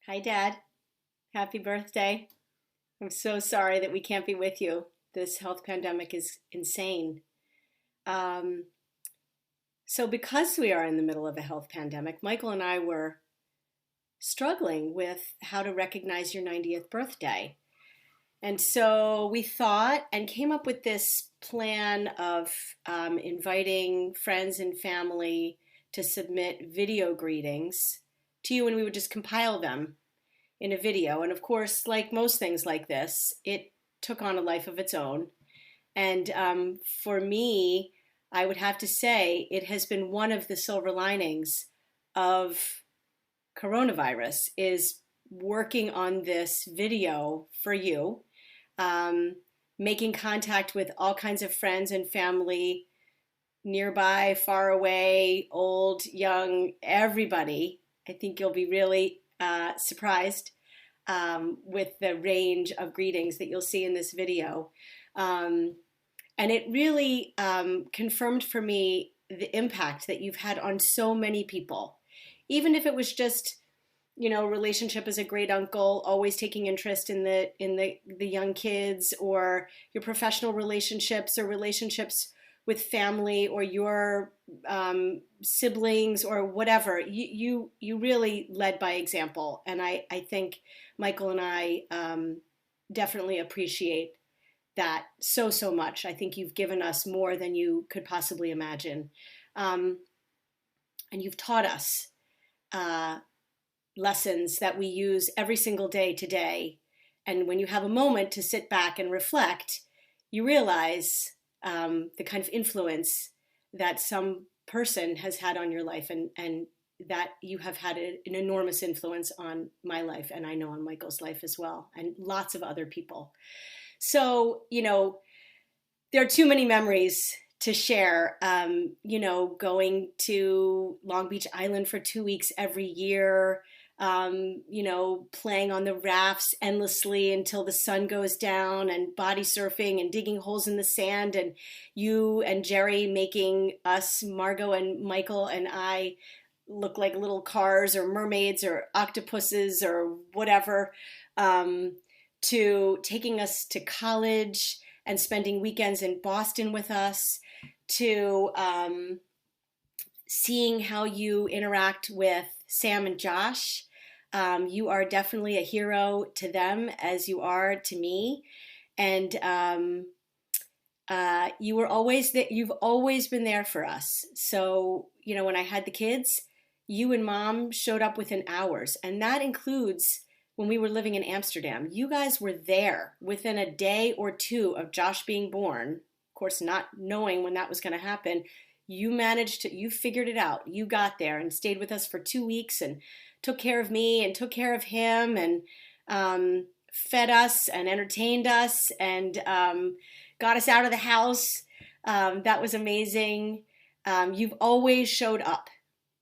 Hi, Dad. Happy birthday. I'm so sorry that we can't be with you. This health pandemic is insane. Um, so, because we are in the middle of a health pandemic, Michael and I were struggling with how to recognize your 90th birthday. And so we thought and came up with this plan of inviting friends and family to submit video greetings to you, and we would just compile them in a video. And of course, like most things like this, it took on a life of its own. And for me, I would have to say it has been one of the silver linings of coronavirus is working on this video for you, um, making contact with all kinds of friends and family nearby, far away, old, young, everybody. I think you'll be really surprised with the range of greetings that you'll see in this video. Um, and it really confirmed for me the impact that you've had on so many people. Even if it was just, relationship as a great uncle, always taking interest in the young kids, or your professional relationships or relationships with family or your siblings or whatever. You really led by example, and I think Michael and I definitely appreciate that so much. I think you've given us more than you could possibly imagine, um, and you've taught us uh, lessons that we use every single day today. And when you have a moment to sit back and reflect, you realize the kind of influence that some person has had on your life, and that you have had an enormous influence on my life, and I know on Michael's life as well, and lots of other people. So, there are too many memories to share. Going to Long Beach Island for 2 weeks every year, playing on the rafts endlessly until the sun goes down, and body surfing and digging holes in the sand, and you and Jerry making us, Margot and Michael and I, look like little cars or mermaids or octopuses or whatever, um, to taking us to college and spending weekends in Boston with us, to seeing how you interact with Sam and Josh. You are definitely a hero to them as you are to me, and you've always been there for us. So when I had the kids, you and Mom showed up within hours, and that includes when we were living in Amsterdam. You guys were there within a day or two of Josh being born. Of course, not knowing when that was going to happen. You figured it out. You got there and stayed with us for 2 weeks and took care of me and took care of him, and fed us and entertained us, and got us out of the house. That was amazing. You've always showed up.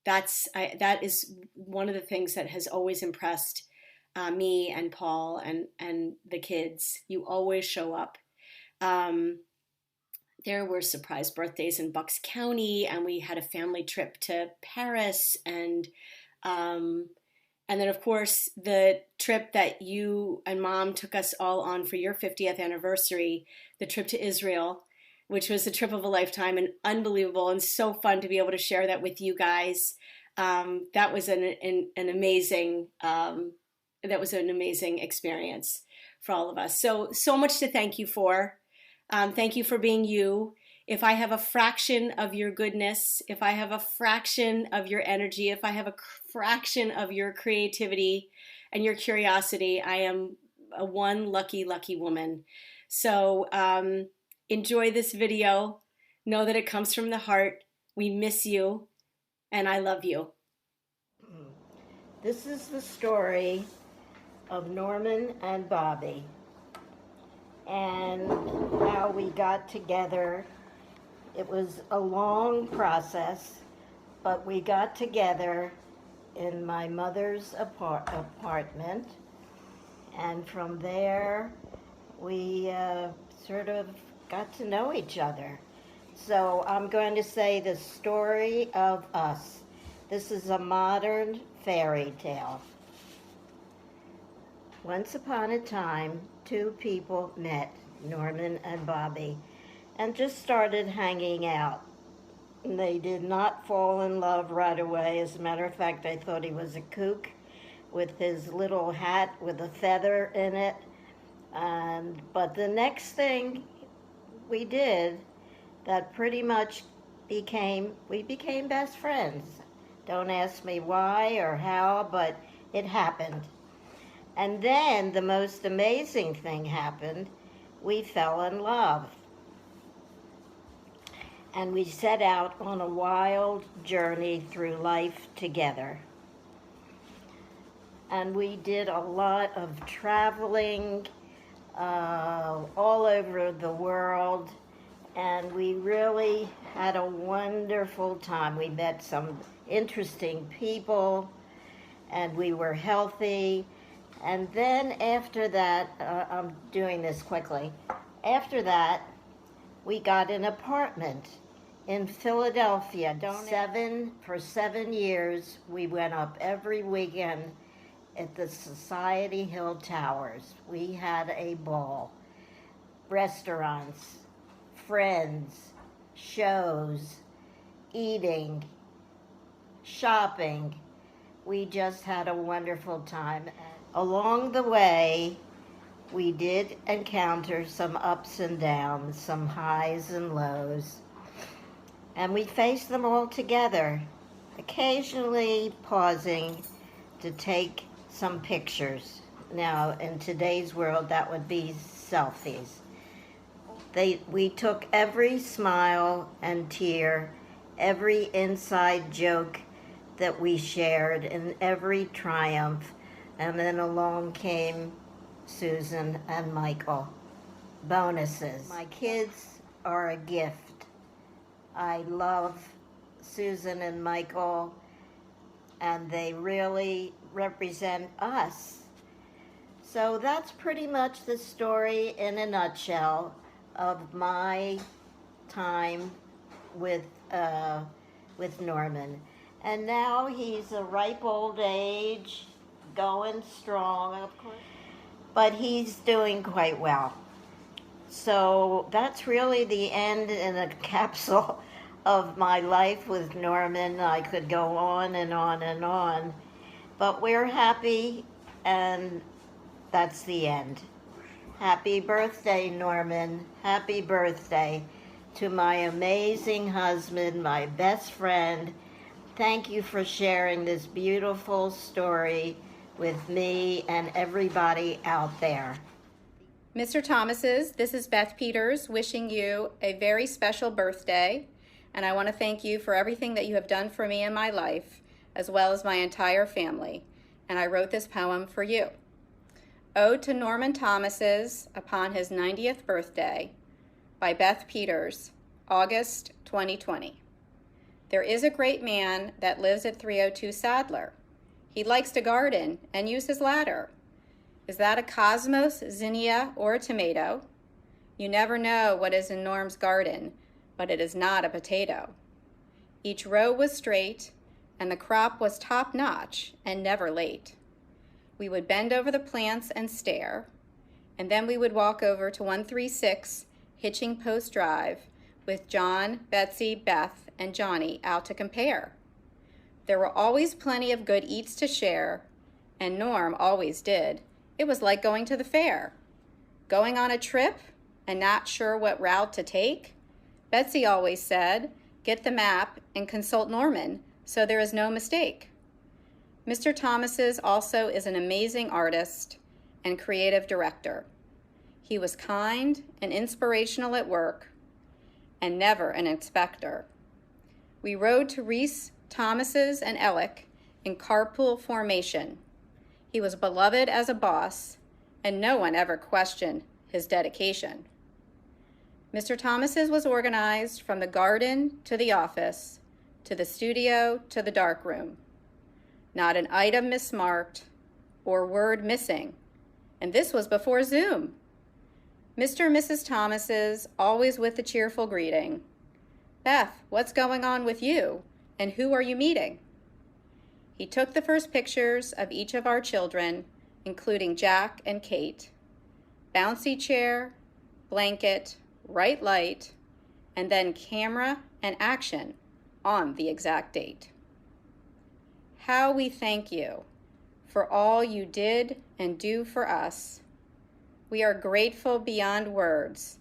That is one of the things that has always impressed me and Paul and the kids. You always show up. Um, there were surprise birthdays in Bucks County, and we had a family trip to Paris, um, and then of course the trip that you and Mom took us all on for your 50th anniversary, the trip to Israel, which was the trip of a lifetime and unbelievable and so fun to be able to share that with you guys. That was an amazing experience for all of us. So much to thank you for. Thank you for being you. If I have a fraction of your goodness, if I have a fraction of your energy, if I have a fraction of your creativity and your curiosity, I am a one lucky, lucky woman. So enjoy this video. Know that it comes from the heart. We miss you, and I love you. This is the story of Norman and Bobby and how we got together. It was a long process, but we got together in my mother's apartment, and from there we sort of got to know each other. So I'm going to say the story of us. This is a modern fairy tale. Once upon a time, two people met, Norman and Bobby, and just started hanging out. They did not fall in love right away. As a matter of fact, I thought he was a kook with his little hat with a feather in it. But the next thing we did, that pretty much we became best friends. Don't ask me why or how, but it happened. And then the most amazing thing happened. We fell in love. And we set out on a wild journey through life together. And we did a lot of traveling all over the world. And we really had a wonderful time. We met some interesting people, and we were healthy. And then after that, I'm doing this quickly. After that, we got an apartment in Philadelphia. For 7 years, we went up every weekend at the Society Hill Towers. We had a ball. Restaurants, friends, shows, eating, shopping. We just had a wonderful time. Along the way, we did encounter some ups and downs, some highs and lows, and we faced them all together, occasionally pausing to take some pictures. Now, in today's world, that would be selfies. We took every smile and tear, every inside joke that we shared, and every triumph. And then along came Susan and Michael. Bonuses. My kids are a gift. I love Susan and Michael, and they really represent us. So that's pretty much the story in a nutshell of my time with Norman. And now he's a ripe old age, going strong, of course, but he's doing quite well. So that's really the end in a capsule of my life with Norman. I could go on and on and on, but we're happy, and that's the end. Happy birthday, Norman. Happy birthday to my amazing husband, my best friend. Thank you for sharing this beautiful story with me and everybody out there. Mr. Thomases, this is Beth Peters wishing you a very special birthday, and I want to thank you for everything that you have done for me in my life, as well as my entire family, and I wrote this poem for you. Ode to Norman Thomases upon his 90th birthday by Beth Peters, August 2020. There is a great man that lives at 302 Sadler. He likes to garden and use his ladder. Is that a cosmos, zinnia, or a tomato? You never know what is in Norm's garden, but it is not a potato. Each row was straight, and the crop was top-notch and never late. We would bend over the plants and stare, and then we would walk over to 136 Hitching Post Drive with John, Betsy, Beth, and Johnny out to compare. There were always plenty of good eats to share, and Norm always did. It was like going to the fair. Going on a trip and not sure what route to take? Betsy always said, get the map and consult Norman so there is no mistake. Mr. Thomases also is an amazing artist and creative director. He was kind and inspirational at work and never an inspector. We rode to Reese, Thomases, and Ellick in carpool formation. He was beloved as a boss, and no one ever questioned his dedication. Mr. Thomases was organized from the garden to the office, to the studio to the darkroom. Not an item mismarked or word missing, and this was before Zoom. Mr. and Mrs. Thomases always with a cheerful greeting. Beth, what's going on with you, and who are you meeting? He took the first pictures of each of our children including Jack and Kate, bouncy chair, blanket, bright light, and then camera and action on the exact date. How we thank you for all you did and do for us. We are grateful beyond words,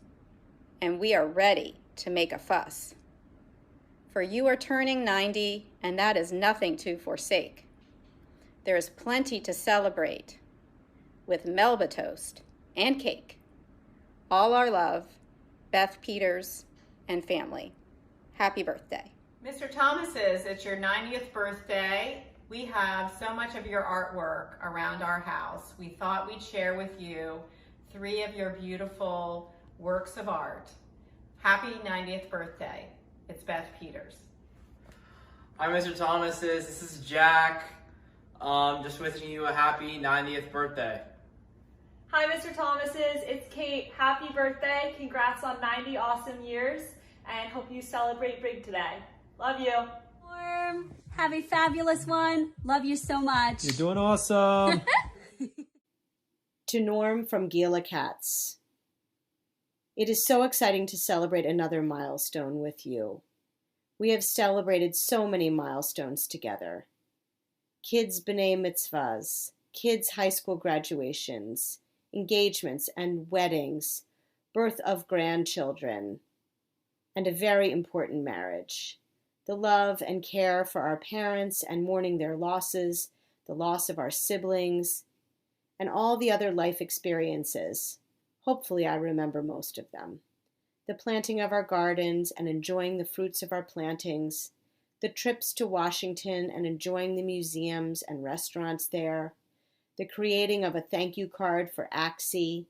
and we are ready to make a fuss. For you are turning 90, and that is nothing to forsake. There is plenty to celebrate with Melba toast and cake. All our love, Beth Peters and family. Happy birthday. Mr. Thomas's, it's your 90th birthday. We have so much of your artwork around our house. We thought we'd share with you 3 of your beautiful works of art. Happy 90th birthday. It's Beth Peters. Hi, Mr. Thomas's. This is Jack. Just wishing you a happy 90th birthday. Hi, Mr. Thomas's. It's Kate. Happy birthday. Congrats on 90 awesome years, and hope you celebrate big today. Love you. Norm, have a fabulous one. Love you so much. You're doing awesome. To Norm from Gila Cats. It is so exciting to celebrate another milestone with you. We have celebrated so many milestones together. Kids' B'nai Mitzvahs, kids' high school graduations, engagements and weddings, birth of grandchildren, and a very important marriage. The love and care for our parents and mourning their losses, the loss of our siblings, and all the other life experiences. Hopefully I remember most of them. The planting of our gardens and enjoying the fruits of our plantings, the trips to Washington and enjoying the museums and restaurants there, the creating of a thank you card for Axie,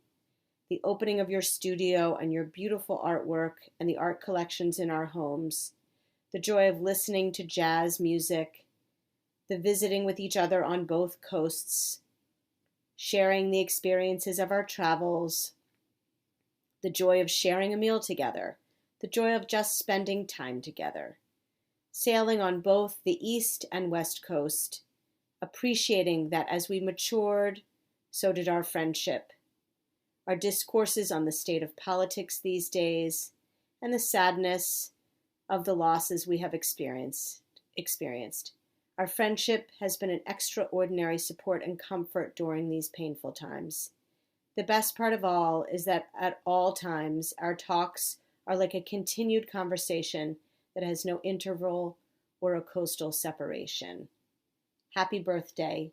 the opening of your studio and your beautiful artwork and the art collections in our homes, the joy of listening to jazz music, the visiting with each other on both coasts, sharing the experiences of our travels, the joy of sharing a meal together, the joy of just spending time together, sailing on both the East and West Coast, appreciating that as we matured, so did our friendship, our discourses on the state of politics these days, and the sadness of the losses we have experienced. Our friendship has been an extraordinary support and comfort during these painful times. The best part of all is that at all times, our talks are like a continued conversation that has no interval or a coastal separation. Happy birthday.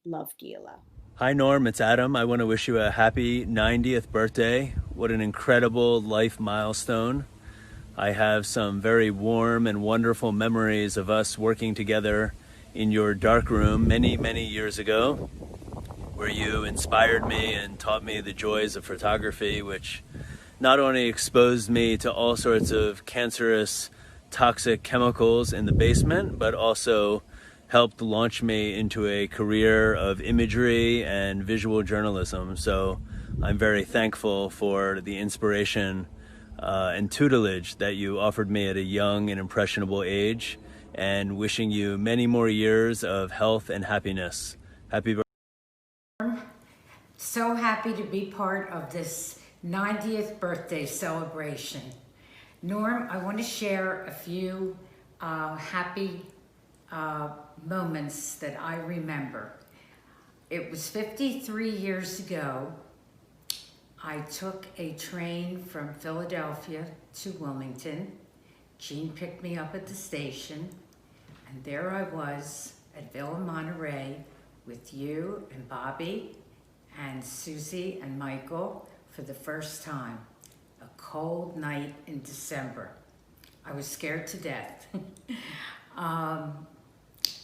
Love, Gila. Hi, Norm. It's Adam. I want to wish you a happy 90th birthday. What an incredible life milestone. I have some very warm and wonderful memories of us working together in your darkroom many, many years ago, where you inspired me and taught me the joys of photography, which not only exposed me to all sorts of cancerous, toxic chemicals in the basement, but also helped launch me into a career of imagery and visual journalism. So I'm very thankful for the inspiration and tutelage that you offered me at a young and impressionable age, and wishing you many more years of health and happiness. Happy birthday. So happy to be part of this 90th birthday celebration. Norm, I want to share a few happy moments that I remember. It was 53 years ago. I took a train from Philadelphia to Wilmington. Jean picked me up at the station, and there I was at Villa Monterey with you and Bobby and Susie and Michael for the first time. A cold night in December. I was scared to death.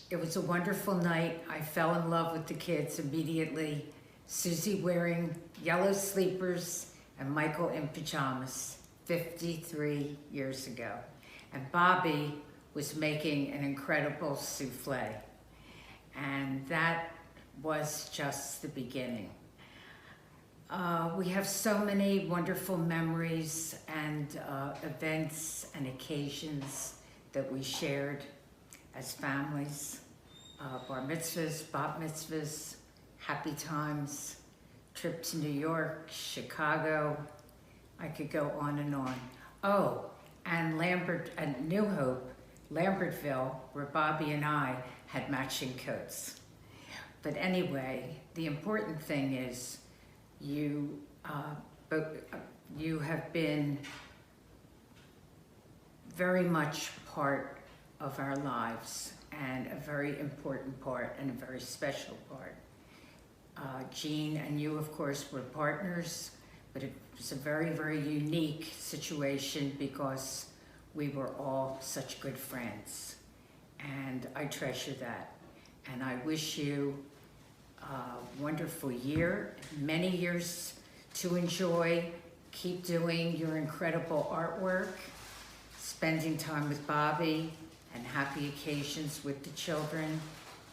It was a wonderful night. I fell in love with the kids immediately. Susie wearing yellow sleepers and Michael in pajamas 53 years ago. And Bobby was making an incredible souffle. And that was just the beginning. We have so many wonderful memories and events and occasions that we shared as families. Bar mitzvahs, bat mitzvahs, happy times, trip to New York, Chicago. I could go on and on. Oh, and Lambert and New Hope, Lambertville, where Bobby and I had matching coats. But anyway, the important thing is you have been very much part of our lives, and a very important part and a very special part. Jean and you, of course, were partners, but it was a very, very unique situation because we were all such good friends. And I treasure that. And I wish you a wonderful year, many years to enjoy. Keep doing your incredible artwork, spending time with Bobby, and happy occasions with the children,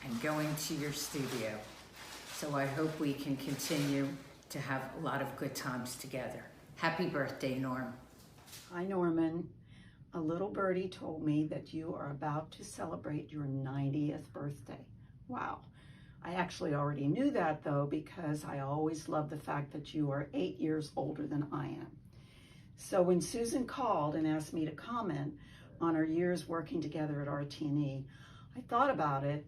and going to your studio. So I hope we can continue to have a lot of good times together. Happy birthday, Norm. Hi, Norman. A little birdie told me that you are about to celebrate your 90th birthday. Wow. I actually already knew that, though, because I always love the fact that you are 8 years older than I am. So when Susan called and asked me to comment on our years working together at RT&E, I thought about it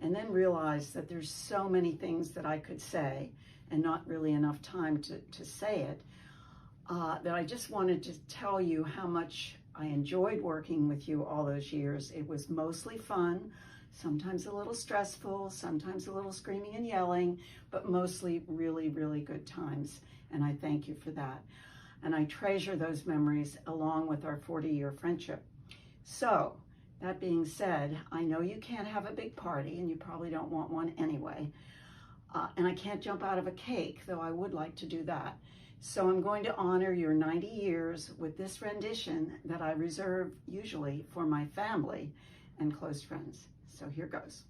and then realized that there's so many things that I could say and not really enough time to say it, that I just wanted to tell you how much I enjoyed working with you all those years. It was mostly fun, sometimes a little stressful, sometimes a little screaming and yelling, but mostly really, really good times. And I thank you for that. And I treasure those memories along with our 40-year friendship. So, that being said, I know you can't have a big party, and you probably don't want one anyway. And I can't jump out of a cake, though I would like to do that. So I'm going to honor your 90 years with this rendition that I reserve usually for my family and close friends. So here goes.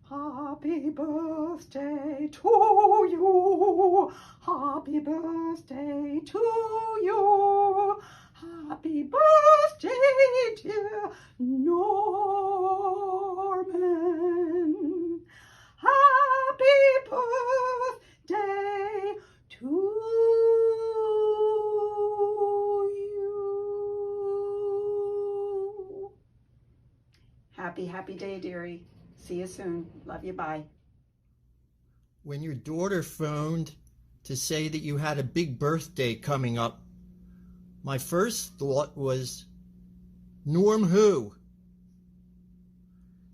Happy birthday to you. Happy birthday to you. Happy birthday, dear Norman. Happy birthday to you. Happy day, dearie. See you soon. Love you. Bye. When your daughter phoned to say that you had a big birthday coming up, my first thought was, Norm who?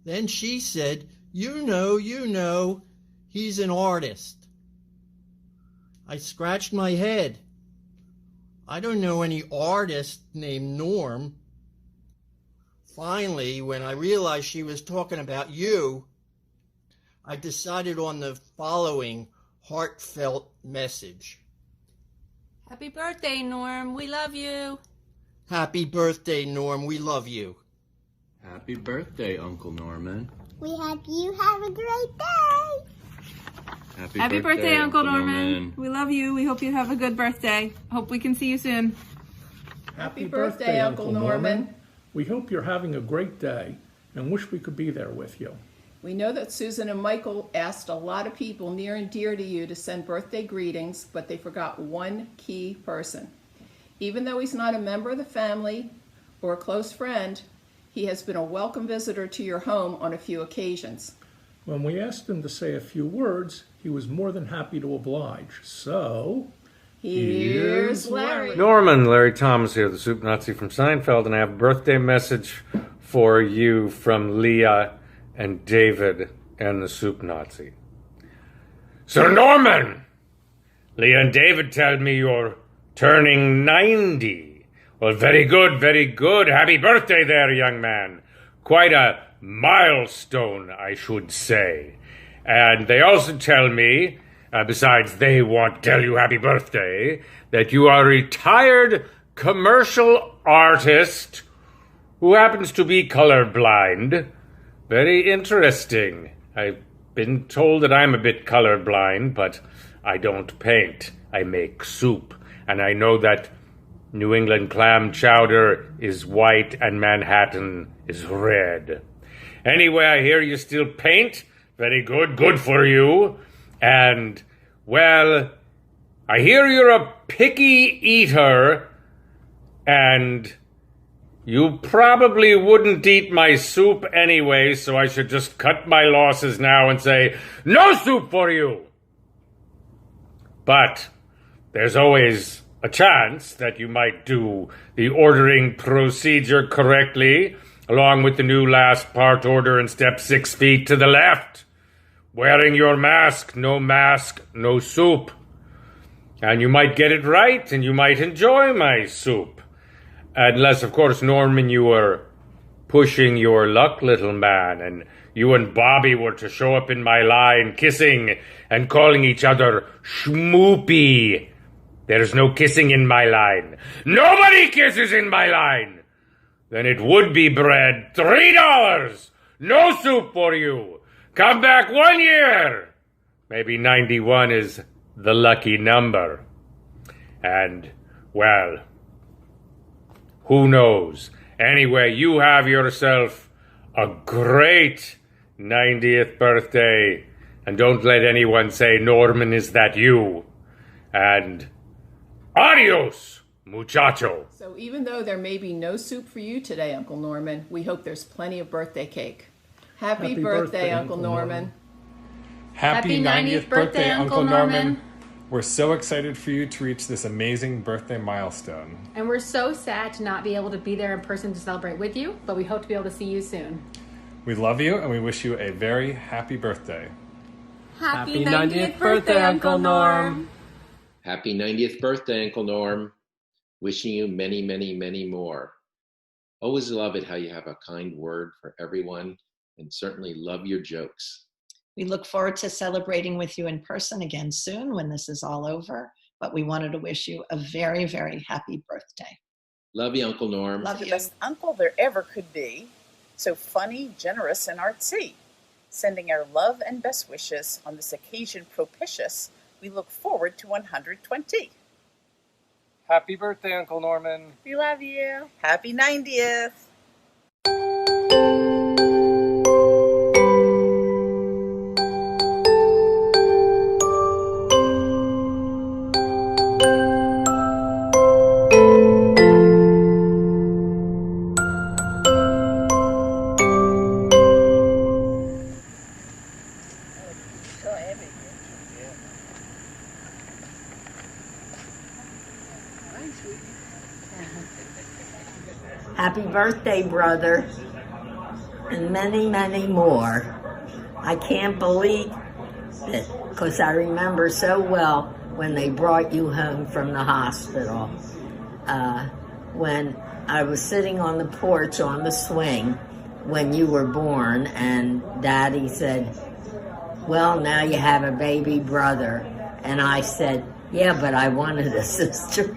Then she said, you know, he's an artist. I scratched my head. I don't know any artist named Norm. Finally, when I realized she was talking about you, I decided on the following heartfelt message. Happy birthday, Norm. We love you. Happy birthday, Norm. We love you. Happy birthday, Uncle Norman. We hope you have a great day. Happy birthday, Uncle Norman. We love you. We hope you have a good birthday. Hope we can see you soon. Happy birthday, Uncle Norman. We hope you're having a great day and wish we could be there with you. We know that Susan and Michael asked a lot of people near and dear to you to send birthday greetings, but they forgot one key person. Even though he's not a member of the family or a close friend, he has been a welcome visitor to your home on a few occasions. When we asked him to say a few words, he was more than happy to oblige. So, here's Larry. Norman, Larry Thomas here, the Soup Nazi from Seinfeld, and I have a birthday message for you from Leah and David and the Soup Nazi. Sir Norman! Leah and David tell me you're turning 90. Well, very good, very good. Happy birthday there, young man. Quite a milestone, I should say. And they also tell me, besides they want to tell you happy birthday, that you are a retired commercial artist who happens to be colorblind. Very interesting. I've been told that I'm a bit colorblind, but I don't paint. I make soup. And I know that New England clam chowder is white and Manhattan is red. Anyway, I hear you still paint. Very good. Good for you. And, well, I hear you're a picky eater, and you probably wouldn't eat my soup anyway, so I should just cut my losses now and say, no soup for you! But there's always a chance that you might do the ordering procedure correctly, along with the new last part order and step 6 feet to the left. Wearing your mask, no soup. And you might get it right, and you might enjoy my soup. Unless, of course, Norman, you were pushing your luck, little man, and you and Bobby were to show up in my line kissing and calling each other schmoopy. There's no kissing in my line. Nobody kisses in my line. Then it would be bread, $3. No soup for you. Come back 1 year. Maybe 91 is the lucky number. And, well, who knows? Anyway, you have yourself a great 90th birthday. And don't let anyone say, Norman, is that you? And adios, muchacho. So even though there may be no soup for you today, Uncle Norman, we hope there's plenty of birthday cake. Happy birthday, Uncle Norman. Happy 90th birthday, Uncle Norman. We're so excited for you to reach this amazing birthday milestone. And we're so sad to not be able to be there in person to celebrate with you, but we hope to be able to see you soon. We love you and we wish you a very happy birthday. Happy 90th birthday, Uncle Norm. Happy 90th birthday, Uncle Norm. Wishing you many, many, many more. Always love it how you have a kind word for everyone, and certainly love your jokes. We look forward to celebrating with you in person again soon when this is all over, but we wanted to wish you a very, very happy birthday. Love you, Uncle Norm. Love you. The best uncle there ever could be. So funny, generous, and artsy. Sending our love and best wishes on this occasion propitious. We look forward to 120. Happy birthday, Uncle Norman. We love you. Happy 90th. Happy birthday, brother, and many, many more. I can't believe it, because I remember so well when they brought you home from the hospital. When I was sitting on the porch on the swing when you were born, and Daddy said, well, now you have a baby brother. And I said, yeah, but I wanted a sister.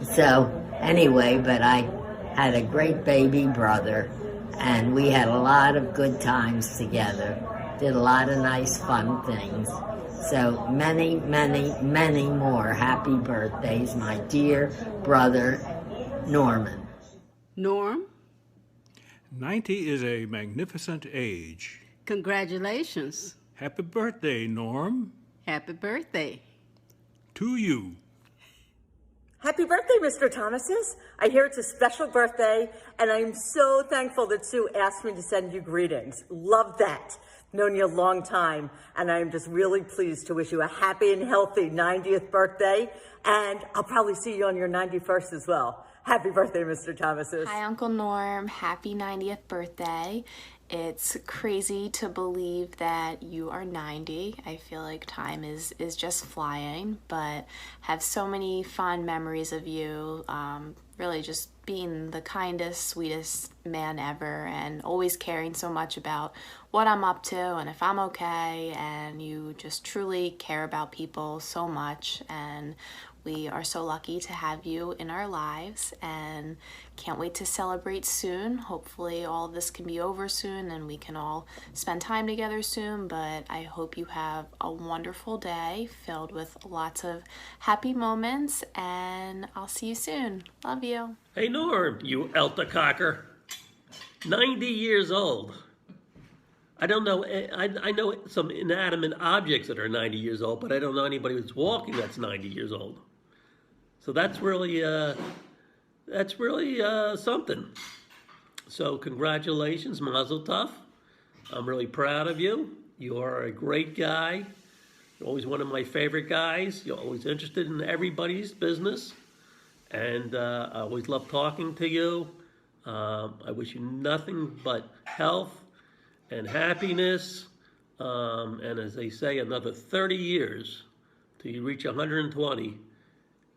So, anyway, but I had a great baby brother, and we had a lot of good times together, did a lot of nice fun things. So many, many, many more happy birthdays, my dear brother, Norman. Norm, 90 is a magnificent age. congratulations. Happy birthday, Norm. Happy birthday. To you. Happy birthday, Mr. Thomases. I hear it's a special birthday, and I'm so thankful that Sue asked me to send you greetings. Love that. Known you a long time, and I'm just really pleased to wish you a happy and healthy 90th birthday, and I'll probably see you on your 91st as well. Happy birthday, Mr. Thomases. Hi, Uncle Norm. Happy 90th birthday. It's crazy to believe that you are 90. I feel like time is just flying, but have so many fond memories of you. Really just being the kindest, sweetest man ever, and always caring so much about what I'm up to and if I'm okay, and you just truly care about people so much, and we are so lucky to have you in our lives and can't wait to celebrate soon. Hopefully all of this can be over soon and we can all spend time together soon, but I hope you have a wonderful day filled with lots of happy moments, and I'll see you soon. Love you. Hey Norm, you elta cocker. 90 years old. I don't know. I know some inanimate objects that are 90 years old, but I don't know anybody who's walking that's 90 years old. So that's really something. So congratulations, Mazel Tov. I'm really proud of you. You are a great guy. You're always one of my favorite guys. You're always interested in everybody's business. And I always love talking to you. I wish you nothing but health and happiness. And as they say, another 30 years till you reach 120.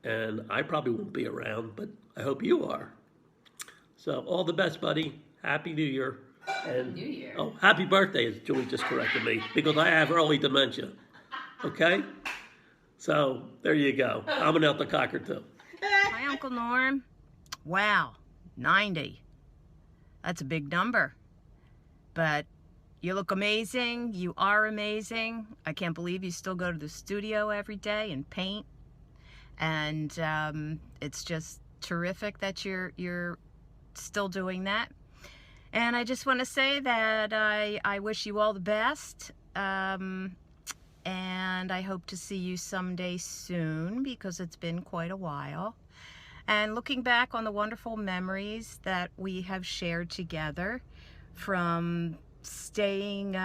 And I probably won't be around, but I hope you are. So all the best, buddy. Happy New Year. And, New Year. Oh, happy birthday, as Julie just corrected me, because I have early dementia. Okay? So there you go. I'm an Elta Cocker too. Hi, Uncle Norm. Wow, 90. That's a big number. But you look amazing. You are amazing. I can't believe you still go to the studio every day and paint. And it's just terrific that you're still doing that. And I just want to say that I wish you all the best. And I hope to see you someday soon, because it's been quite a while. And looking back on the wonderful memories that we have shared together, from staying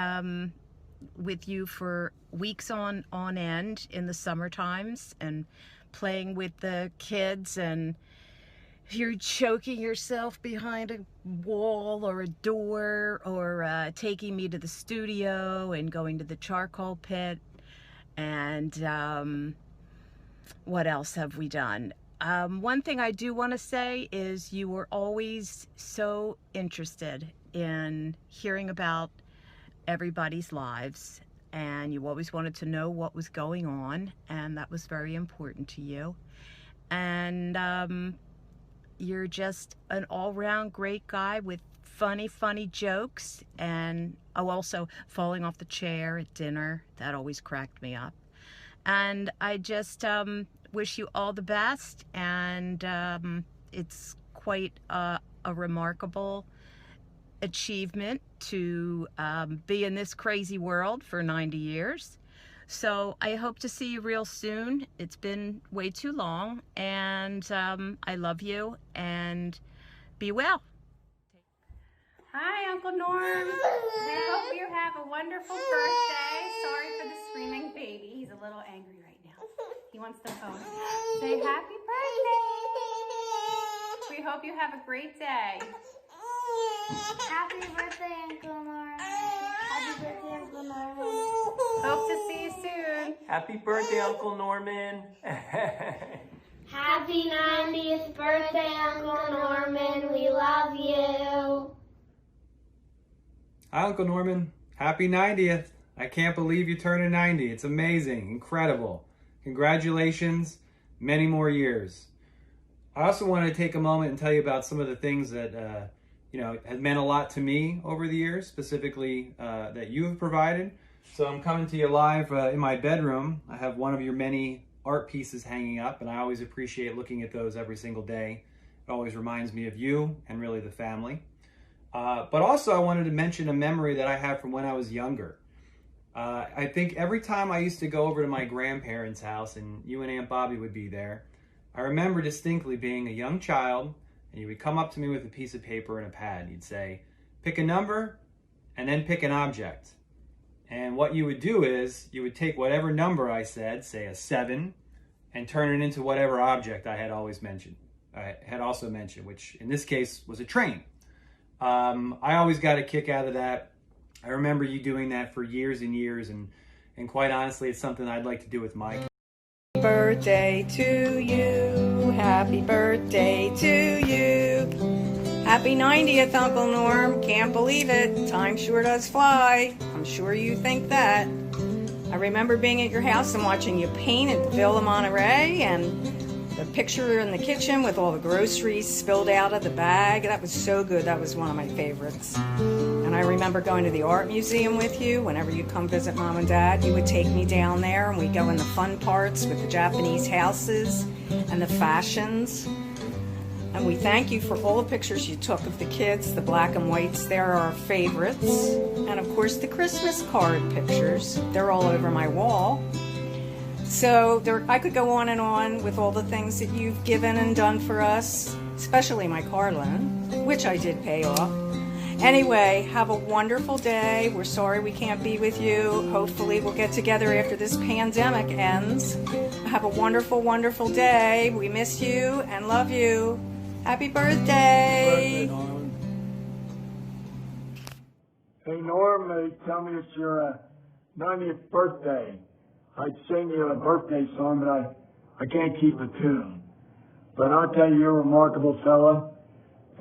with you for weeks on end in the summer times and playing with the kids, and you're choking yourself behind a wall or a door, or taking me to the studio and going to the charcoal pit. And what else have we done? One thing I do want to say is you were always so interested in hearing about everybody's lives, and you always wanted to know what was going on, and that was very important to you. And you're just an all-round great guy with funny jokes. And also falling off the chair at dinner, that always cracked me up. And I just wish you all the best, and it's quite a remarkable achievement to be in this crazy world for 90 years. So I hope to see you real soon. It's been way too long, and I love you, and be well. Hi, Uncle Norm. I hope you have a wonderful birthday. Sorry for the screaming baby. He's a little angry right now. He wants the phone. Say happy birthday. We hope you have a great day. Happy birthday, Uncle Norm. Happy birthday, Uncle Norman. Hope to see you soon. Happy birthday, Uncle Norman. Happy 90th birthday, Uncle Norman. We love you. Hi, Uncle Norman. Happy 90th. I can't believe you turning 90. It's amazing, incredible. Congratulations, many more years. I also want to take a moment and tell you about some of the things that have meant a lot to me over the years, specifically that you have provided. So I'm coming to you live in my bedroom. I have one of your many art pieces hanging up, and I always appreciate looking at those every single day. It always reminds me of you and really the family. But also I wanted to mention a memory that I have from when I was younger. I think every time I used to go over to my grandparents' house and you and Aunt Bobby would be there, I remember distinctly being a young child, and you would come up to me with a piece of paper and a pad. You'd say, pick a number and then pick an object. And what you would do is you would take whatever number I said, say a 7, and turn it into whatever object I had also mentioned, which in this case was a train. I always got a kick out of that. I remember you doing that for years and years, and quite honestly, it's something I'd like to do with Mike. Happy birthday to you. Happy birthday to you. Happy 90th, Uncle Norm. Can't believe it. Time sure does fly. I'm sure you think that. I remember being at your house and watching you paint at the Villa Monterey, and the picture in the kitchen with all the groceries spilled out of the bag. That was so good. That was one of my favorites. And I remember going to the art museum with you. Whenever you'd come visit Mom and Dad, you would take me down there, and we'd go in the fun parts with the Japanese houses and the fashions. And we thank you for all the pictures you took of the kids, the black and whites. They're our favorites. And of course, the Christmas card pictures. They're all over my wall. So I could go on and on with all the things that you've given and done for us, especially my car loan, which I did pay off. Anyway, have a wonderful day. We're sorry we can't be with you. Hopefully we'll get together after this pandemic ends. Have a wonderful, wonderful day. We miss you and love you. Happy birthday. Hey, Norm, they tell me it's your 90th birthday. I'd sing you a birthday song, but I can't keep a tune. But I'll tell you, you're a remarkable fella,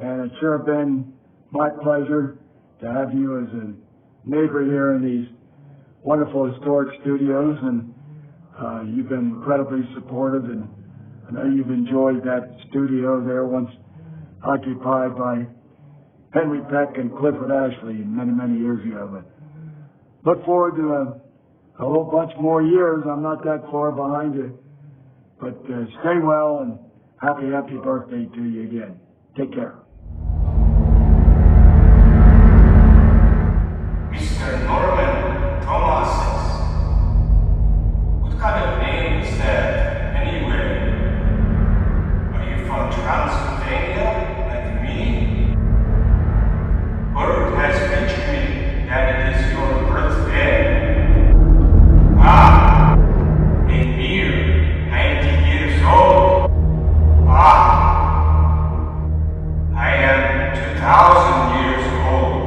and it's sure been my pleasure to have you as a neighbor here in these wonderful historic studios, and you've been incredibly supportive, and I know you've enjoyed that studio there once occupied by Henry Peck and Clifford Ashley many, many years ago. But look forward to a whole bunch more years. I'm not that far behind you. But stay well, and happy birthday to you again. Take care. Mr. Norman Thomas. What kind of name is that, anyway? Are you from Transylvania, like me? Word has reached me that it is your birthday. Ah, a mere 90 years old. Ah, I am 2,000 years old.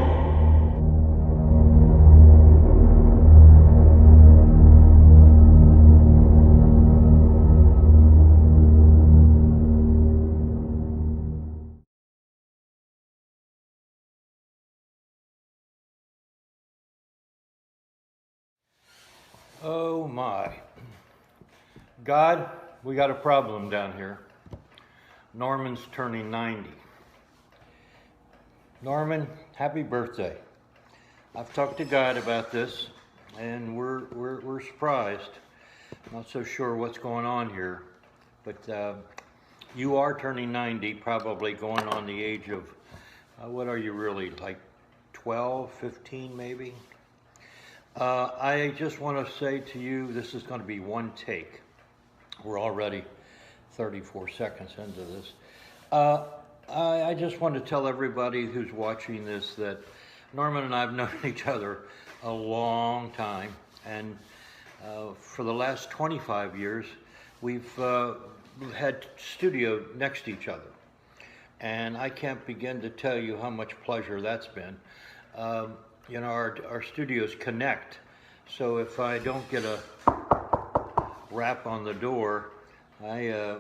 Oh my. God, we got a problem down here. Norman's turning 90. Norman, happy birthday. I've talked to God about this, and we're surprised. Not so sure what's going on here, but you are turning 90, probably going on the age of, what are you really, like 12, 15 maybe? I just want to say to you, this is going to be one take. We're already 34 seconds into this. I just want to tell everybody who's watching this that Norman and I have known each other a long time, and for the last 25 years, we've had studio next to each other. And I can't begin to tell you how much pleasure that's been. You know, our studios connect, so if I don't get a rap on the door, I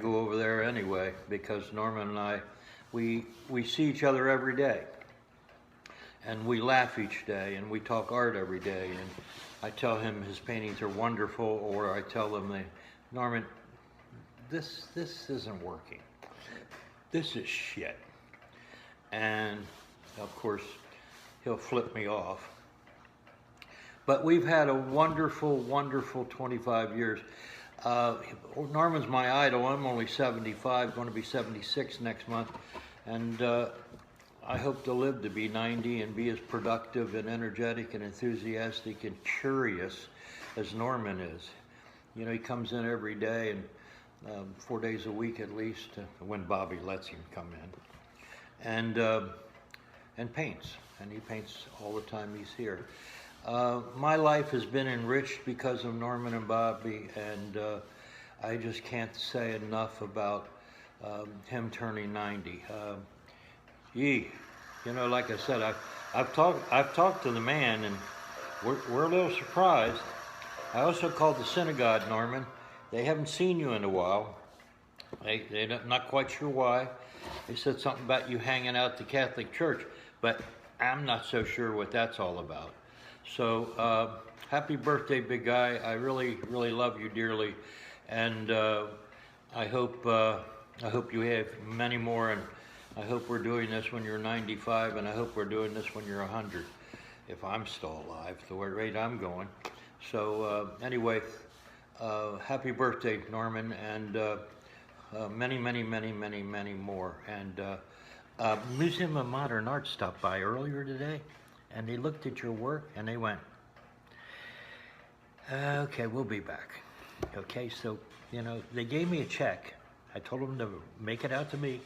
go over there anyway, because Norman and I, we see each other every day, and we laugh each day, and we talk art every day, and I tell him his paintings are wonderful, or I tell him, Norman, this isn't working. This is shit. And of course, he'll flip me off. But we've had a wonderful, wonderful 25 years. Norman's my idol. I'm only 75, going to be 76 next month. And I hope to live to be 90 and be as productive and energetic and enthusiastic and curious as Norman is. You know, he comes in every day, and 4 days a week at least, when Bobby lets him come in. And paints. And he paints all the time he's here. My life has been enriched because of Norman and Bobby, and I just can't say enough about him turning 90. You know, like I said, I've talked to the man, and we're a little surprised. I also called the synagogue, Norman. They haven't seen you in a while. They're not quite sure why. They said something about you hanging out at the Catholic Church, but I'm not so sure what that's all about. So happy birthday, big guy. I really, really love you dearly, and I hope you have many more, and I hope we're doing this when you're 95, and I hope we're doing this when you're 100, if I'm still alive, the rate I'm going. So anyway, happy birthday, Norman, and many, many, many, many, many more. And Museum of Modern Art stopped by earlier today, and they looked at your work and they went, okay, we'll be back. Okay, so, you know, they gave me a check. I told them to make it out to me.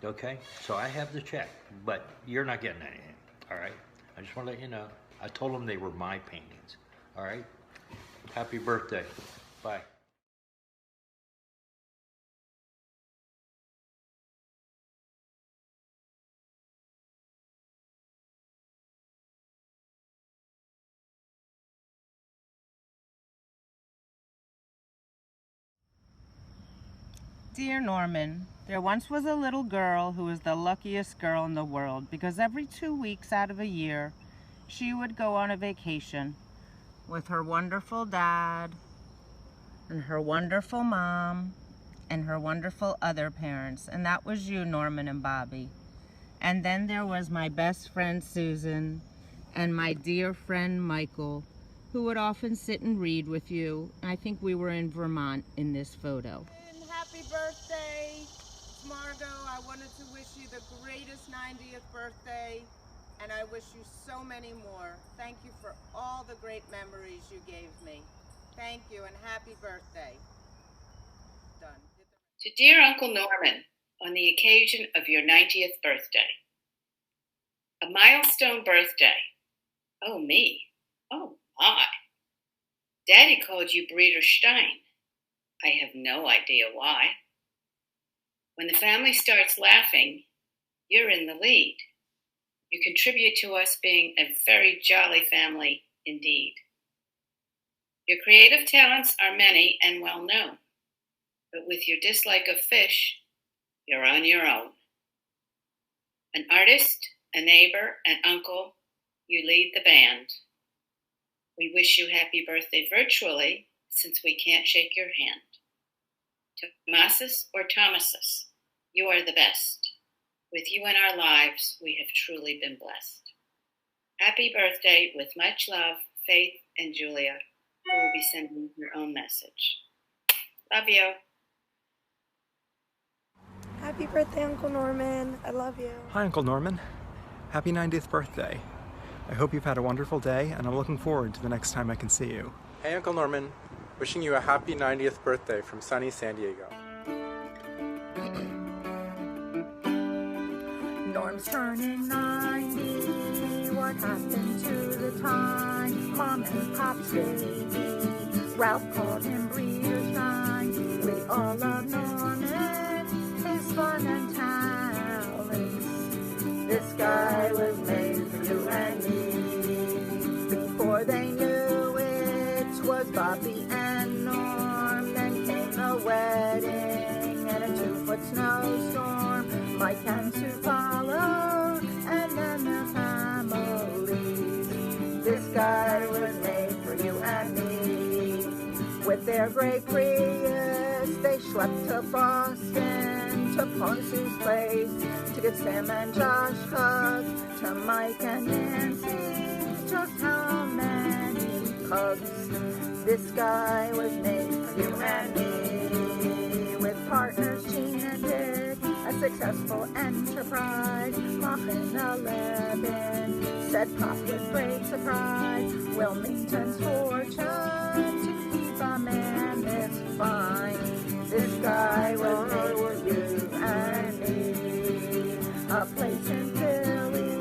Okay, so I have the check, but you're not getting anything, all right? I just want to let you know. I told them they were my paintings, all right? Happy birthday. Bye. Dear Norman, there once was a little girl who was the luckiest girl in the world because every 2 weeks out of a year, she would go on a vacation with her wonderful dad and her wonderful mom and her wonderful other parents. And that was you, Norman and Bobby. And then there was my best friend, Susan, and my dear friend, Michael, who would often sit and read with you. I think we were in Vermont in this photo. Happy birthday, Margot. I wanted to wish you the greatest 90th birthday, and I wish you so many more. Thank you for all the great memories you gave me. Thank you, and happy birthday. Done. To dear Uncle Norman, on the occasion of your 90th birthday. A milestone birthday. Oh, me. Oh, my. Daddy called you Breeder Stein. I have no idea why. When the family starts laughing, you're in the lead. You contribute to us being a very jolly family indeed. Your creative talents are many and well known, but with your dislike of fish, you're on your own. An artist, a neighbor, an uncle, you lead the band. We wish you happy birthday virtually, since we can't shake your hand. Tomasis or Thomasus, you are the best. With you in our lives, we have truly been blessed. Happy birthday with much love, Faith and Julia, who will be sending your own message. Love you. Happy birthday, Uncle Norman. I love you. Hi, Uncle Norman. Happy 90th birthday. I hope you've had a wonderful day, and I'm looking forward to the next time I can see you. Hey, Uncle Norman. Wishing you a happy 90th birthday from sunny San Diego. Norm's turning 90. What happened to the time? Mom and Pop's baby. Ralph called him Breeder Stein. We all love Norman, his fun and talents. This guy was made for you and me. Before they knew it was Bobby and Norm. Then came the wedding and a 2-foot snowstorm. Mike and Sue followed, and then the families. This guy was made for you and me. With their gray Prius, they schlepped to Boston, to Ponce's place, to get Sam and Josh hugs, to Mike and Nancy. Just how many hugs? This guy was made for you and me. With partners Gene and Dick, a successful enterprise. Muffin 11 said Pop with great surprise. Wilmington's fortune to keep a man this fine. This guy was made for you and me. A place in Philly,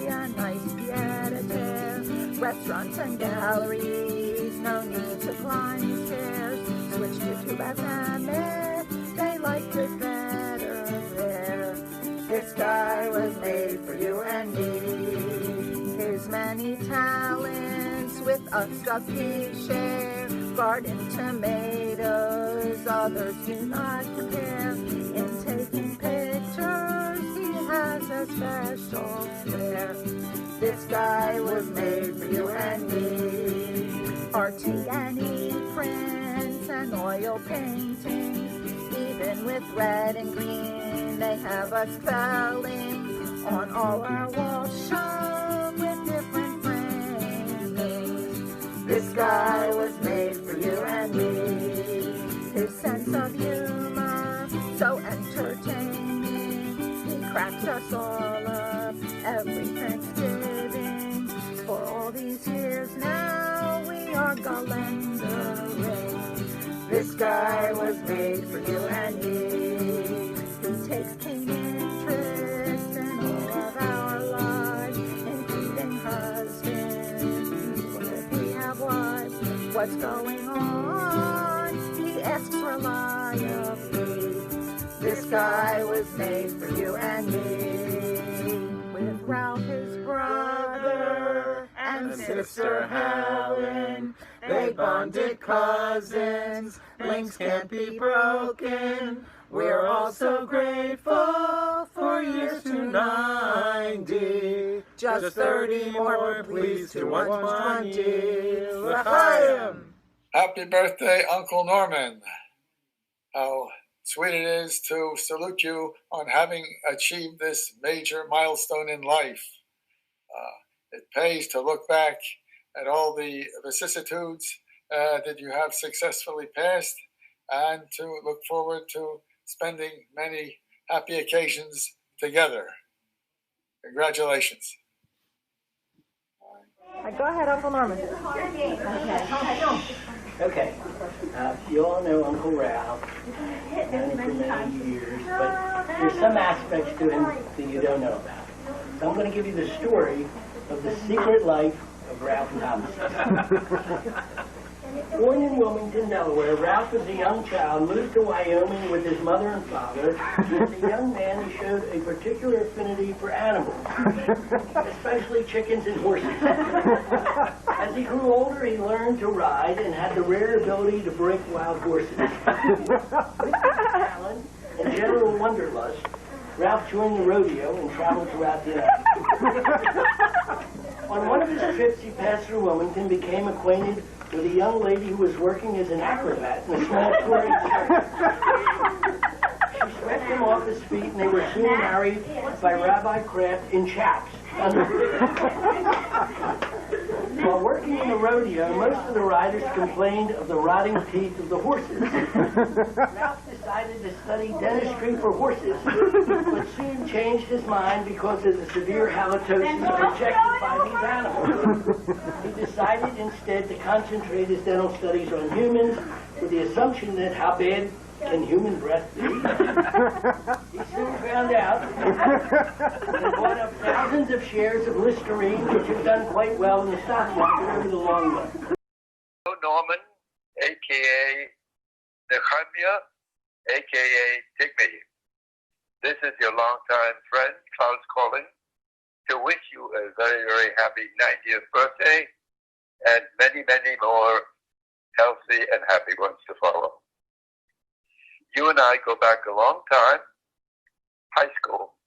a nice pied-à-terre, restaurants and galleries. No need to climb stairs. Switch to 2-bath and there. They liked it better there. This guy was made for you and me. His many talents with us doth he share. Garden tomatoes, others do not compare. In taking pictures, he has a special flair. This guy was made for you and me. RT&E prints and oil paintings, even with red and green, they have us spelling on all our walls shown with different framings. This guy was made for you and me. His sense of humor so entertaining. He cracks us all up every Thanksgiving. For all these years now, we are galendering. This guy was made for you and me. He takes keen interest in all of our lives, including husbands. What if we have wives? What's going on? He asks reliably. This guy was made for you and me. With Ralph, his brother, and sister Helen, they bonded cousins. Links can't be broken. We're all so grateful for years to 90. Just 30 more, please, to 120. L'chaim! Happy birthday, Uncle Norman. How sweet it is to salute you on having achieved this major milestone in life. It pays to look back at all the vicissitudes that you have successfully passed and to look forward to spending many happy occasions together. Congratulations. Go ahead, Uncle Norman. Okay. You all know Uncle Ralph, known him for many years, but there's some aspects to him that you don't know about. So I'm going to give you the story of the secret life of Ralph Thomas. Born in Wilmington, Delaware, Ralph as a young child moved to Wyoming with his mother and father. As a young man, he showed a particular affinity for animals, especially chickens and horses. As he grew older, he learned to ride and had the rare ability to break wild horses. With talent and general wanderlust, Ralph joined the rodeo and traveled throughout the United States. On one of his trips, he passed through Wilmington, became acquainted with a young lady who was working as an acrobat in a small touring circus. She swept him off his feet, and they were soon married by Rabbi Kraft in chaps. While working in the rodeo, most of the riders complained of the rotting teeth of the horses. Ralph decided to study dentistry for horses, but soon changed his mind because of the severe halitosis projected by these animals. He decided instead to concentrate his dental studies on humans with the assumption that how bad can human breath be? He soon found out and bought up thousands of shares of Listerine, which have done quite well in the stock market over the long run. Norman, a.k.a. Nehemiah, a.k.a. Tigme. This is your longtime friend, Klaus calling, to wish you a very, very happy 90th birthday and many, many more healthy and happy ones to follow. You and I go back a long time, high school,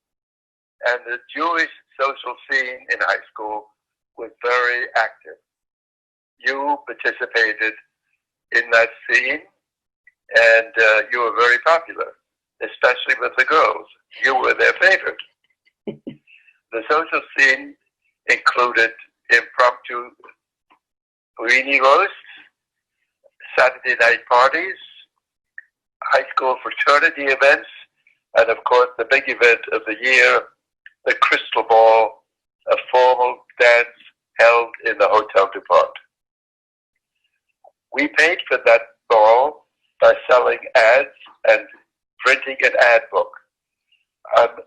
and the Jewish social scene in high school was very active. You participated in that scene, and you were very popular, especially with the girls. You were their favorite. The social scene included impromptu weenie roasts, Saturday night parties, high school fraternity events, and of course the big event of the year, the Crystal Ball, a formal dance held in the Hotel DuPont. We paid for that ball by selling ads and printing an ad book.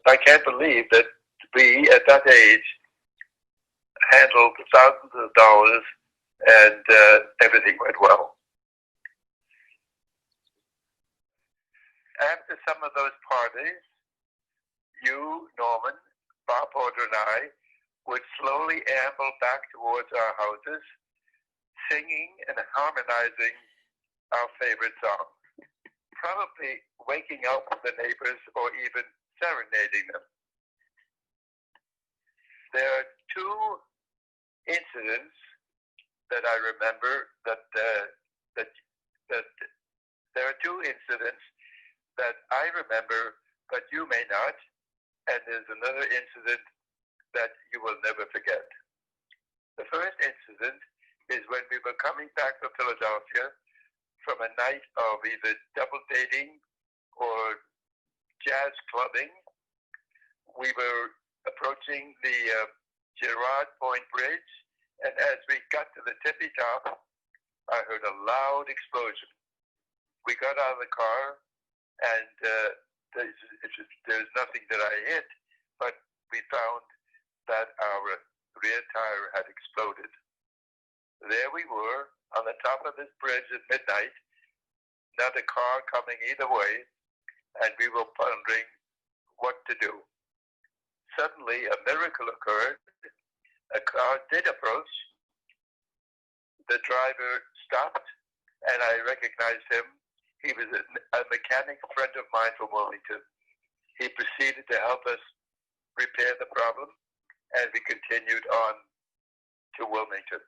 I can't believe that we, at that age, handled thousands of dollars and everything went well. After some of those parties, you, Norman, Bob Porter, and I would slowly amble back towards our houses, singing and harmonizing our favorite song, probably waking up the neighbors or even serenading them. There are two incidents that I remember that there are two incidents that I remember, but you may not, and there's another incident that you will never forget. The first incident is when we were coming back to Philadelphia from a night of either double dating or jazz clubbing. We were approaching the Girard Point Bridge, and as we got to the tippy top, I heard a loud explosion. We got out of the car, and there's nothing that I hit, but we found that our rear tire had exploded. There we were on the top of this bridge at midnight, not a car coming either way, and we were wondering what to do. Suddenly, a miracle occurred. A car did approach. The driver stopped, and I recognized him. He was a mechanic friend of mine from Wilmington. He proceeded to help us repair the problem, and we continued on to Wilmington.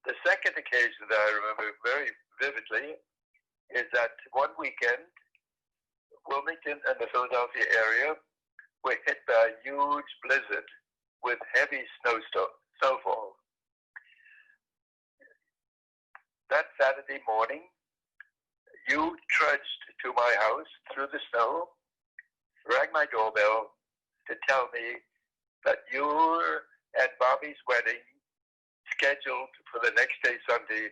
The second occasion that I remember very vividly is that one weekend, Wilmington and the Philadelphia area were hit by a huge blizzard with heavy snowfall. That Saturday morning, you trudged to my house through the snow, rang my doorbell to tell me that your and Bobby's wedding, scheduled for the next day, Sunday,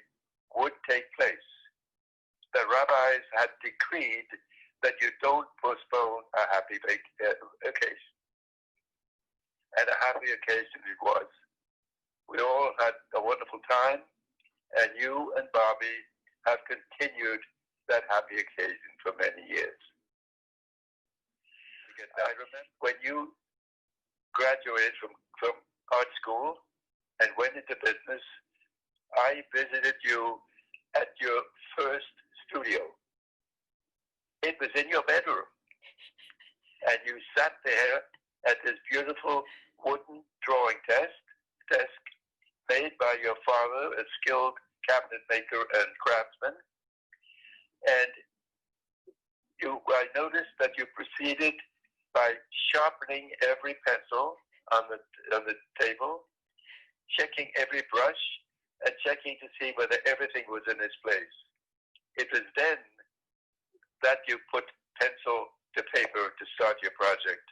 would take place. The rabbis had decreed that you don't postpone a happy occasion. And a happy occasion it was. We all had a wonderful time, and you and Bobby have continued that happy occasion for many years. I remember when you graduated from art school and went into business, I visited you at your first studio. It was in your bedroom, and you sat there at this beautiful wooden drawing desk made by your father, a skilled cabinet maker and craftsman. And I noticed that you proceeded by sharpening every pencil on the table, checking every brush, and checking to see whether everything was in its place. It was then that you put pencil to paper to start your project.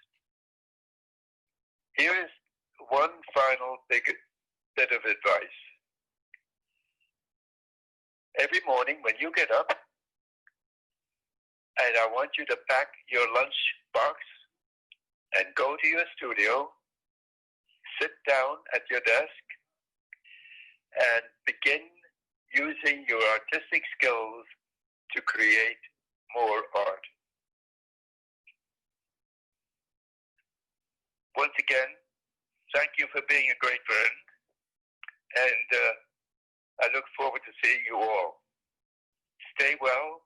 Here is one final bit of advice. Every morning when you get up, and I want you to pack your lunch box and go to your studio, sit down at your desk, and begin using your artistic skills to create more art. Once again, thank you for being a great friend, and I look forward to seeing you all. Stay well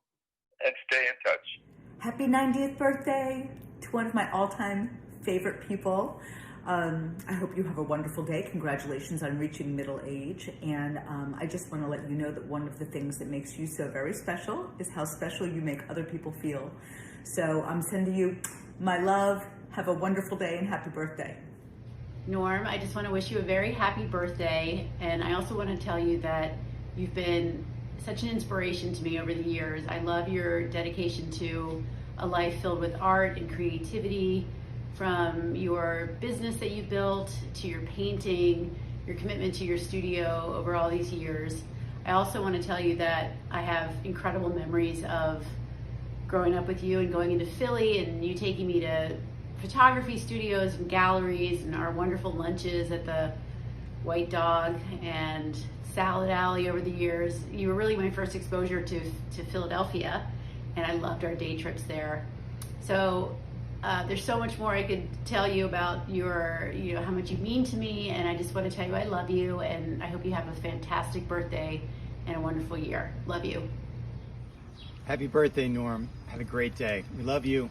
and stay in touch. Happy 90th birthday to one of my all-time favorite people. I hope you have a wonderful day. Congratulations on reaching middle age. And I just want to let you know that one of the things that makes you so very special is how special you make other people feel. So I'm sending you my love. Have a wonderful day and happy birthday. Norm, I just want to wish you a very happy birthday. And I also want to tell you that you've been such an inspiration to me over the years. I love your dedication to a life filled with art and creativity, from your business that you built to your painting, your commitment to your studio over all these years. I also want to tell you that I have incredible memories of growing up with you and going into Philly and you taking me to photography studios and galleries and our wonderful lunches at the White Dog and Salad Alley over the years. You were really my first exposure to Philadelphia, and I loved our day trips there. So there's so much more I could tell you about how much you mean to me, and I just want to tell you I love you, and I hope you have a fantastic birthday and a wonderful year. Love you. Happy birthday, Norm. Have a great day. We love you.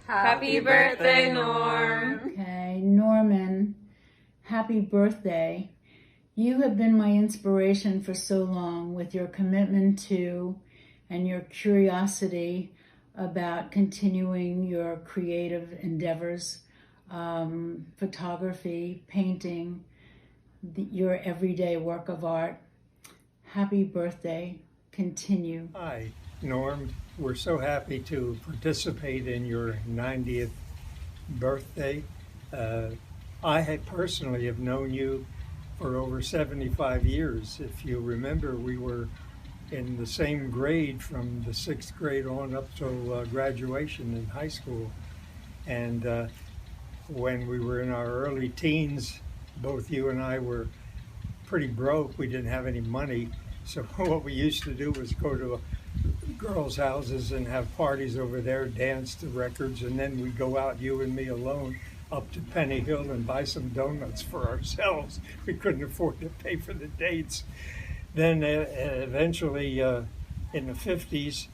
Happy birthday, Norm. Okay, Norman, happy birthday. You have been my inspiration for so long with your commitment to and your curiosity about continuing your creative endeavors, photography, painting, your everyday work of art. Happy birthday. Continue. Hi, Norm. we're so happy to participate in your 90th birthday. I had personally have known you for over 75 years. If you remember, we were in the same grade from the 6th grade on up till graduation in high school. And when we were in our early teens, both you and I were pretty broke. We didn't have any money. So what we used to do was go to girls' houses and have parties over there, dance to records, and then we'd go out, you and me alone, up to Penny Hill and buy some donuts for ourselves. We couldn't afford to pay for the dates. Then eventually in the 50s,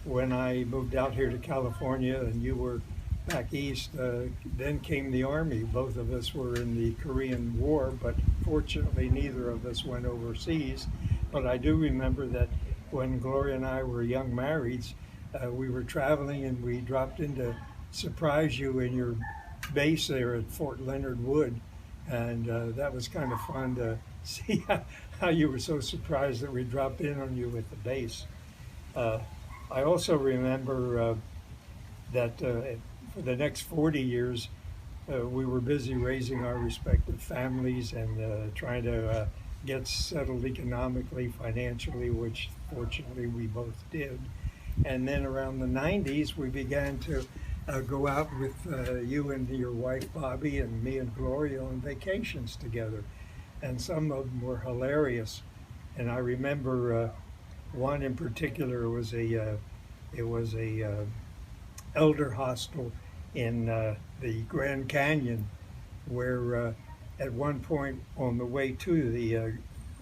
when I moved out here to California and you were back east, then came the Army. Both of us were in the Korean War, but fortunately neither of us went overseas. But I do remember that when Gloria and I were young marrieds, we were traveling and we dropped in to surprise you in your base there at Fort Leonard Wood. And that was kind of fun to see how you were so surprised that we dropped in on you at the base. I also remember that for the next 40 years, we were busy raising our respective families and trying to get settled economically, financially, which fortunately we both did. And then around the 90s, we began to go out with you and your wife, Bobby, and me and Gloria on vacations together. And some of them were hilarious. And I remember one in particular was a elder hostel in the Grand Canyon, where at one point on the way to the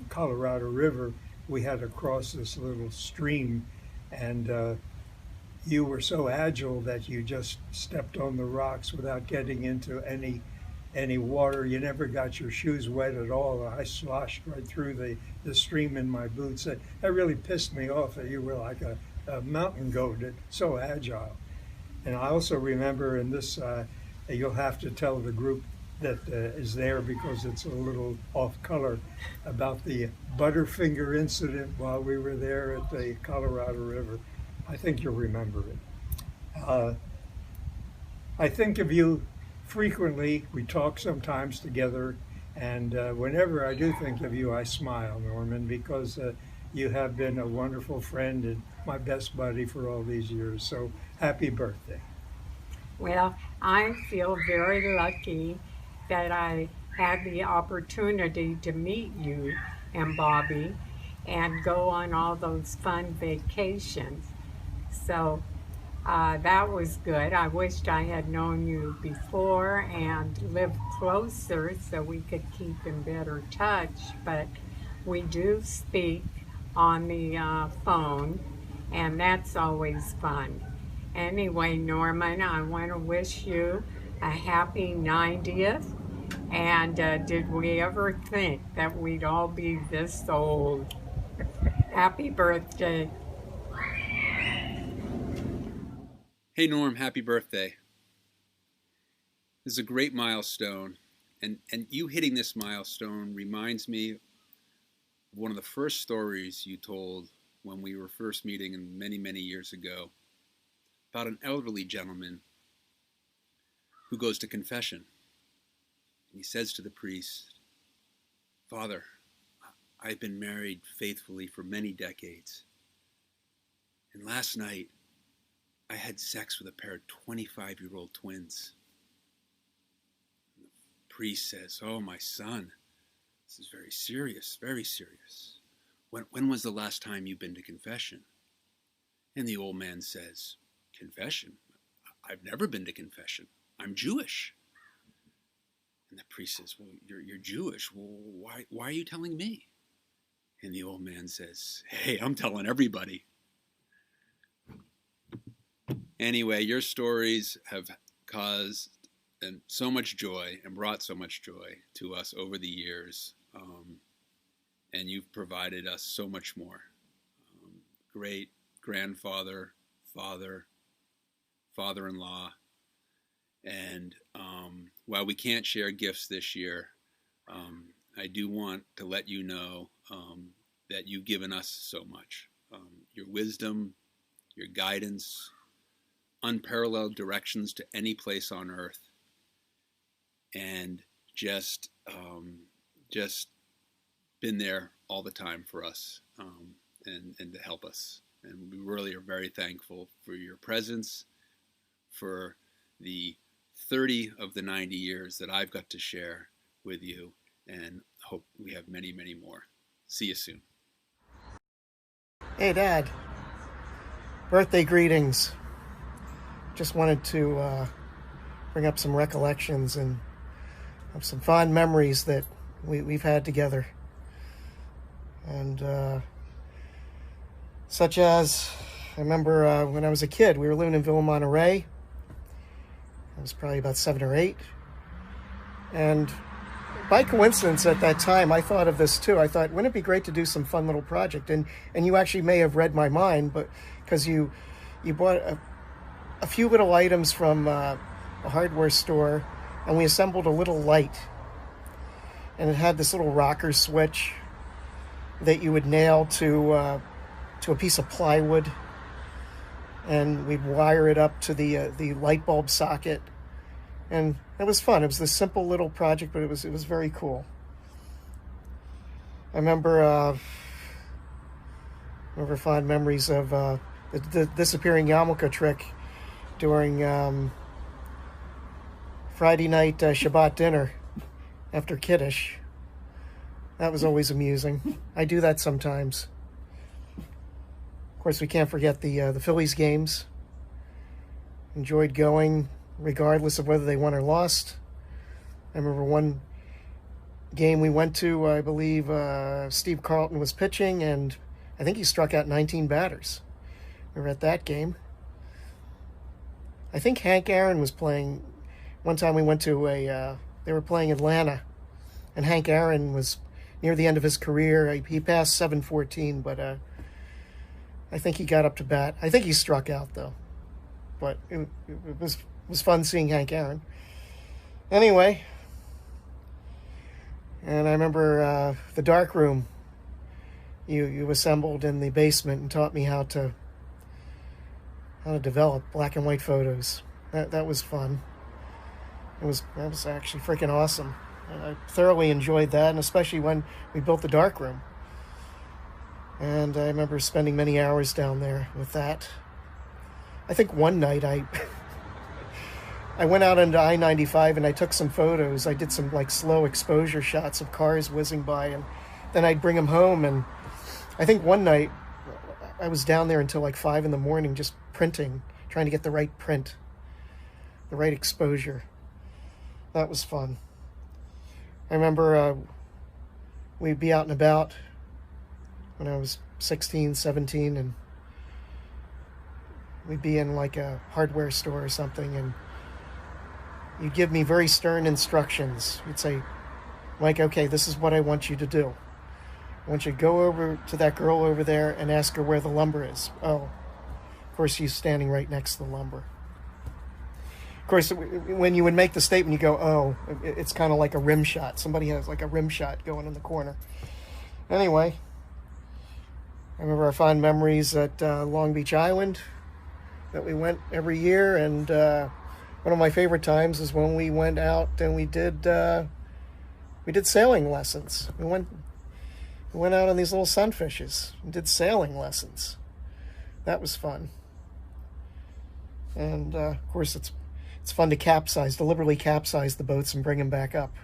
Colorado River, we had to cross this little stream, and you were so agile that you just stepped on the rocks without getting into any water. You never got your shoes wet at all. I sloshed right through the stream in my boots. That really pissed me off that you were like a mountain goat, so agile. And I also remember, in this, you'll have to tell the group that is there because it's a little off color, about the Butterfinger incident while we were there at the Colorado River. I think you'll remember it. I think of you frequently. We talk sometimes together, and whenever I do think of you, I smile, Norman, because you have been a wonderful friend and my best buddy for all these years. So happy birthday. Well, I feel very lucky that I had the opportunity to meet you and Bobby and go on all those fun vacations. So that was good. I wished I had known you before and lived closer so we could keep in better touch, but we do speak on the phone, and that's always fun. Anyway, Norman, I want to wish you a happy 90th. And did we ever think that we'd all be this old? Happy birthday. Hey Norm, happy birthday. This is a great milestone, and you hitting this milestone reminds me of one of the first stories you told when we were first meeting many, many years ago, about an elderly gentleman who goes to confession. And he says to the priest, "Father, I've been married faithfully for many decades, and last night I had sex with a pair of 25-year-old twins." And the priest says, "Oh, my son, this is very serious, very serious. When was the last time you've been to confession?" And the old man says, "Confession? I've never been to confession. I'm Jewish." And the priest says, "Well, you're Jewish. Well, why are you telling me?" And the old man says, "Hey, I'm telling everybody." Anyway, your stories have caused so much joy and brought so much joy to us over the years. And you've provided us so much more. Great grandfather, father, father-in-law. And while we can't share gifts this year, I do want to let you know that you've given us so much. Your wisdom, your guidance, unparalleled directions to any place on earth, and just been there all the time for us, and to help us. And we really are very thankful for your presence, for the 30 of the 90 years that I've got to share with you, and hope we have many, many more. See you soon. Hey, Dad. Birthday greetings. Just wanted to bring up some recollections and of some fond memories that we've had together. And such as, I remember when I was a kid, we were living in Villa Monterey. I was probably about 7 or 8. And by coincidence at that time, I thought of this too. I thought, wouldn't it be great to do some fun little project? And you actually may have read my mind, but because you bought a few little items from a hardware store, and we assembled a little light. And it had this little rocker switch that you would nail to a piece of plywood, and we'd wire it up to the light bulb socket. And it was fun. It was this simple little project, but it was very cool. I remember fond memories of the disappearing yarmulke trick during Friday night Shabbat dinner after Kiddush. That was always amusing. I do that sometimes. Of course, we can't forget the Phillies games. Enjoyed going regardless of whether they won or lost. I remember one game we went to, I believe Steve Carlton was pitching, and I think he struck out 19 batters. We were at that game. I think Hank Aaron was playing. One time we went to they were playing Atlanta, and Hank Aaron was near the end of his career. He passed 714, but I think he got up to bat. I think he struck out, though. But it was fun seeing Hank Aaron. Anyway, and I remember the dark room you assembled in the basement and taught me how to develop black and white photos. That was fun. That was actually freaking awesome. I thoroughly enjoyed that, and especially when we built the dark room. And I remember spending many hours down there with that. I think one night I went out into I-95 and I took some photos. I did some like slow exposure shots of cars whizzing by, and then I'd bring them home. And I think one night I was down there until like 5 a.m. just printing, trying to get the right print, the right exposure. That was fun. I remember we'd be out and about when I was 16, 17, and we'd be in like a hardware store or something, and you'd give me very stern instructions. You'd say, Mike, okay, this is what I want you to do. I want you to go over to that girl over there and ask her where the lumber is. Oh, of course, she's standing right next to the lumber. Of course, when you would make the statement, you go, oh, it's kind of like a rim shot. Somebody has like a rim shot going in the corner. Anyway, I remember our fond memories at Long Beach Island that we went every year. And one of my favorite times is when we went out and we did sailing lessons. We went out on these little sunfishes and did sailing lessons. That was fun. And of course, it's fun to deliberately capsize the boats and bring them back up.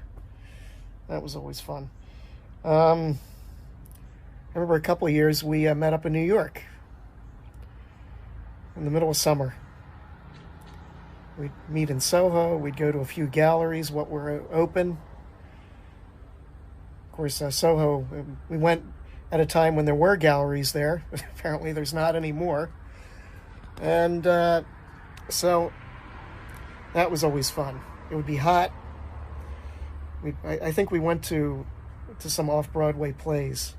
That was always fun. I remember a couple of years we met up in New York in the middle of summer. We'd meet in Soho. We'd go to a few galleries, what were open. Of course, Soho, we went at a time when there were galleries there. Apparently there's not anymore. And so that was always fun. It would be hot. I think we went to some off-Broadway plays.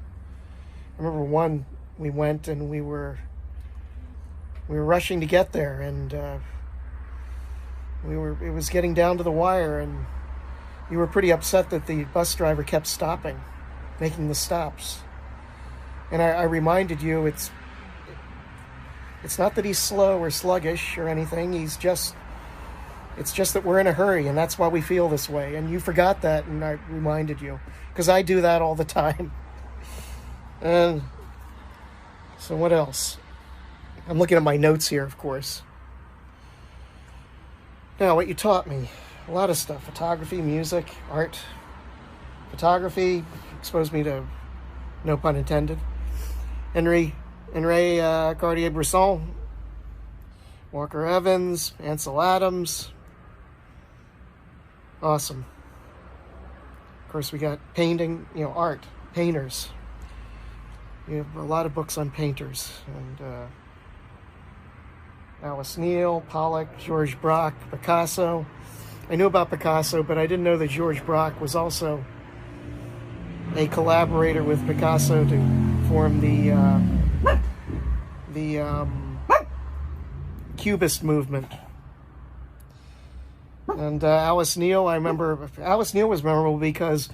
I remember one, we went and we were rushing to get there, and it was getting down to the wire, and you were pretty upset that the bus driver kept stopping, making the stops. And I reminded you, It's not that he's slow or sluggish or anything. It's just that we're in a hurry, and that's why we feel this way. And you forgot that, and I reminded you, because I do that all the time. And so what else? I'm looking at my notes here, of course. Now, what you taught me, a lot of stuff: photography, music, art. Photography exposed me to, no pun intended, Henri Cartier-Bresson, Walker Evans, Ansel Adams. Awesome. Of course, we got painting, art, painters. We have a lot of books on painters, and Alice Neal, Pollock, Georges Braque, Picasso. I knew about Picasso, but I didn't know that Georges Braque was also a collaborator with Picasso to form the Cubist movement. And Alice Neal, I remember, Alice Neal was memorable because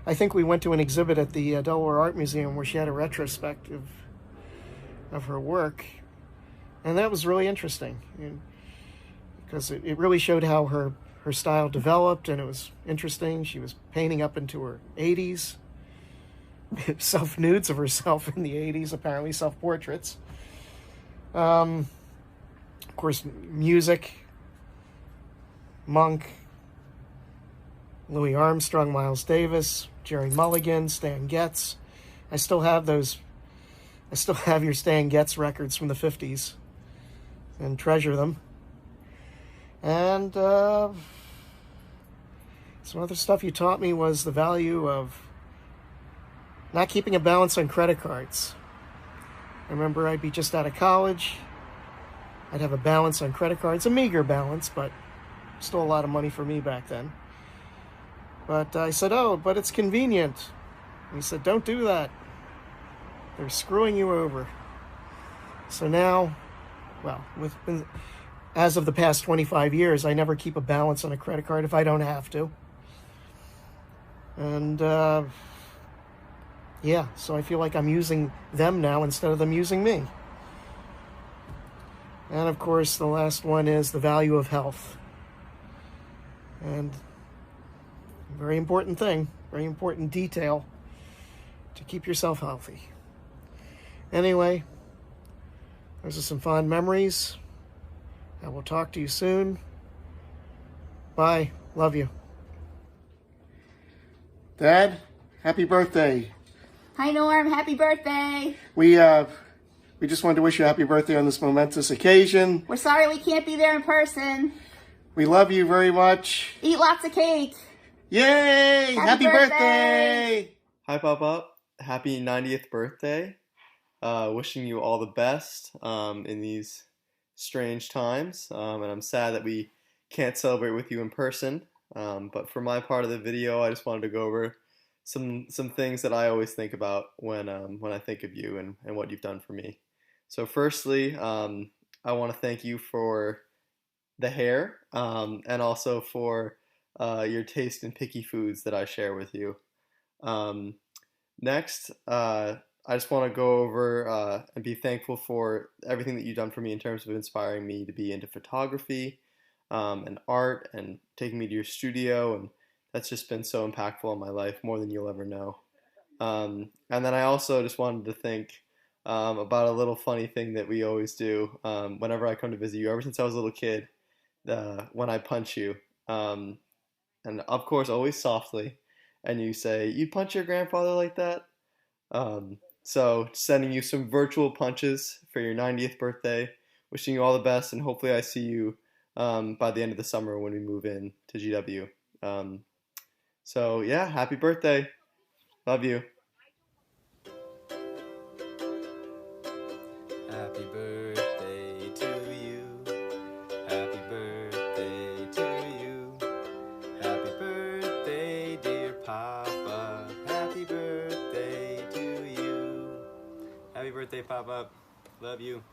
I think we went to an exhibit at the Delaware Art Museum where she had a retrospective of her work. And that was really interesting, because it really showed how her style developed, and it was interesting. She was painting up into her 80s, self-nudes of herself in the 80s, apparently self-portraits. Of course, music, Monk, Louis Armstrong, Miles Davis, Jerry Mulligan, Stan Getz. I still have your Stan Getz records from the 50s and treasure them. And some other stuff you taught me was the value of not keeping a balance on credit cards. I remember I'd be just out of college. I'd have a balance on credit cards, a meager balance, but still a lot of money for me back then. But I said, but it's convenient. And he said, don't do that. They're screwing you over. So now, as of the past 25 years, I never keep a balance on a credit card if I don't have to. And so I feel like I'm using them now instead of them using me. And of course, the last one is the value of health. And a very important thing, very important detail to keep yourself healthy. Anyway, those are some fond memories. I will talk to you soon. Bye. Love you. Dad, happy birthday. Hi, Norm. Happy birthday. We just wanted to wish you a happy birthday on this momentous occasion. We're sorry we can't be there in person. We love you very much. Eat lots of cake. Yay! Happy birthday! Hi, Papa. Happy 90th birthday. Wishing you all the best in these strange times. And I'm sad that we can't celebrate with you in person. But for my part of the video, I just wanted to go over some things that I always think about when I think of you and what you've done for me. So firstly, I want to thank you for the hair and also for your taste in picky foods that I share with you. Next, I just want to go over and be thankful for everything that you've done for me in terms of inspiring me to be into photography and art and taking me to your studio, and that's just been so impactful in my life, more than you'll ever know. And then I also just wanted to think about a little funny thing that we always do whenever I come to visit you, ever since I was a little kid, when I punch you. And of course, always softly. And you say, "You punch your grandfather like that?" So sending you some virtual punches for your 90th birthday. Wishing you all the best, and hopefully I see you by the end of the summer when we move in to GW. So yeah, happy birthday. Love you. Happy birthday to you. Happy birthday to you. Happy birthday, dear Papa. Happy birthday to you. Happy birthday, Papa. Love you.